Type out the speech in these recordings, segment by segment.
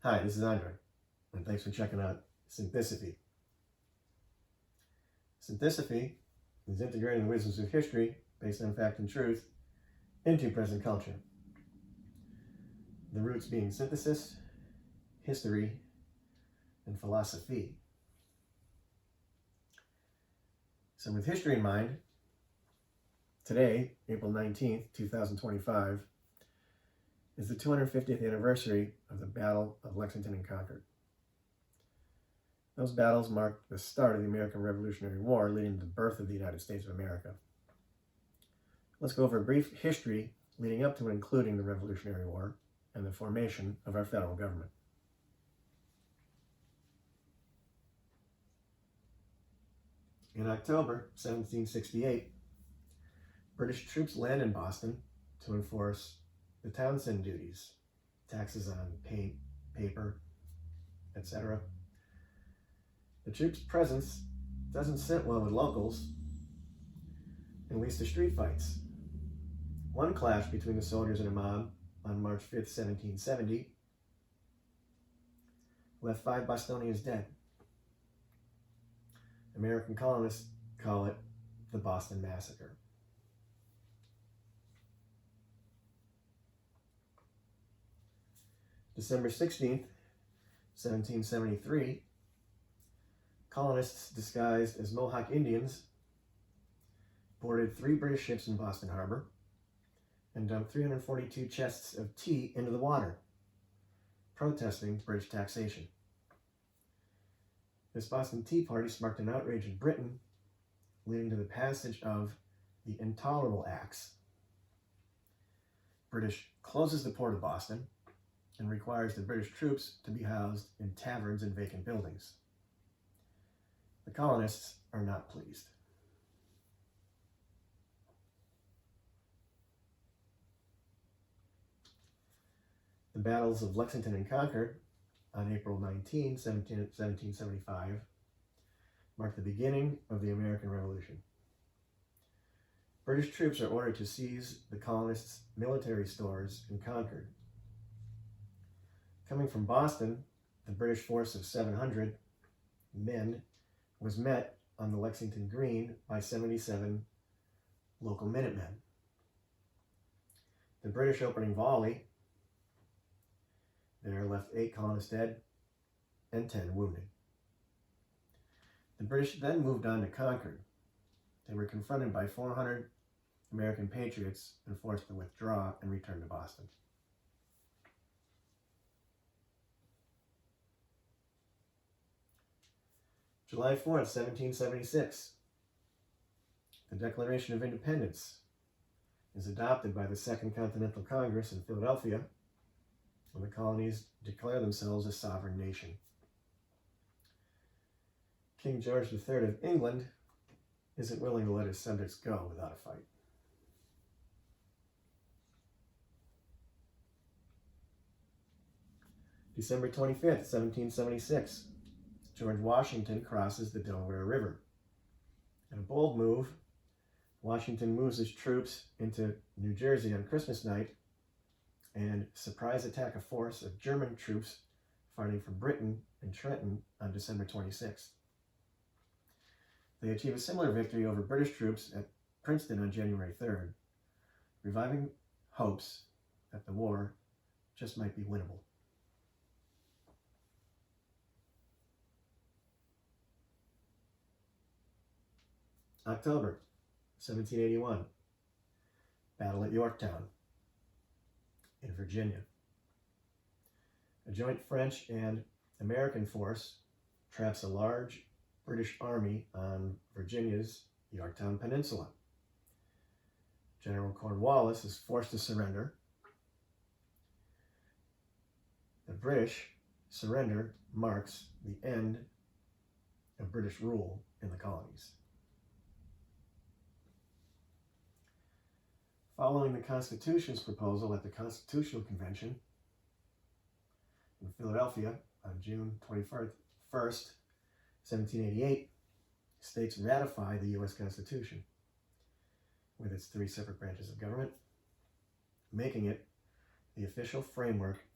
Hi, this is Andre, and thanks for checking out Synthicity. Synthicity is integrating the wisdoms of history based on fact and truth into present culture. The roots being synthesis, history, and philosophy. So with history in mind, today, April 19th, 2025, is the 250th anniversary of the Battle of Lexington and Concord. Those battles marked the start of the American Revolutionary War, leading to the birth of the United States of America. Let's go over a brief history leading up to and including the Revolutionary War and the formation of our federal government. In October 1768, British troops land in Boston to enforce the Townshend duties, taxes on paint, paper, etc. The troops' presence doesn't sit well with locals and leads to street fights. One clash between the soldiers and a mob on March 5th, 1770, left 5 Bostonians dead. American colonists call it the Boston Massacre. December 16th, 1773, colonists disguised as Mohawk Indians boarded 3 British ships in Boston Harbor and dumped 342 chests of tea into the water, protesting British taxation. This Boston Tea Party sparked an outrage in Britain, leading to the passage of the Intolerable Acts. British closes the port of Boston and requires the British troops to be housed in taverns and vacant buildings. The colonists are not pleased. The battles of Lexington and Concord on April 19, 1775, marked the beginning of the American Revolution. British troops are ordered to seize the colonists' military stores in Concord. Coming from Boston, the British force of 700 men was met on the Lexington Green by 77 local Minutemen. The British opening volley there left 8 colonists dead and 10 wounded. The British then moved on to Concord. They were confronted by 400 American patriots and forced to withdraw and return to Boston. July 4th, 1776. The Declaration of Independence is adopted by the Second Continental Congress in Philadelphia, and the colonies declare themselves a sovereign nation. King George III of England isn't willing to let his subjects go without a fight. December 25th, 1776. George Washington crosses the Delaware River. In a bold move, Washington moves his troops into New Jersey on Christmas night and surprise attack a force of German troops fighting from Britain and Trenton on December 26th. They achieve a similar victory over British troops at Princeton on January 3rd, reviving hopes that the war just might be winnable. October 1781, Battle at Yorktown in Virginia. A joint French and American force traps a large British army on Virginia's Yorktown Peninsula. General Cornwallis is forced to surrender. The British surrender marks the end of British rule in the colonies. Following the Constitution's proposal at the Constitutional Convention in Philadelphia on June 21st, 1788, states ratify the U.S. Constitution with its 3 separate branches of government, making it the official framework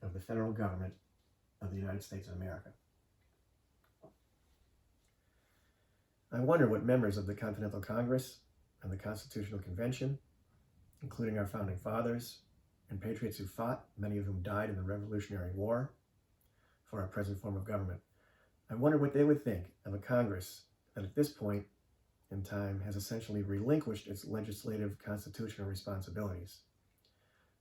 of the federal government of the United States of America. I wonder what members of the Continental Congress and the Constitutional Convention, including our founding fathers and patriots who fought, many of whom died in the Revolutionary War, for our present form of government, I wonder what they would think of a Congress that at this point in time has essentially relinquished its legislative constitutional responsibilities,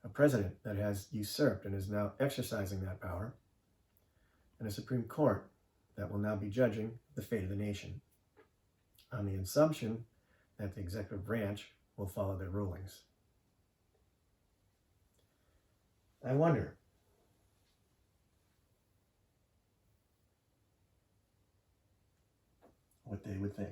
a president that has usurped and is now exercising that power, and a Supreme Court that will now be judging the fate of the nation, on the assumption that the executive branch will follow their rulings. I wonder what they would think.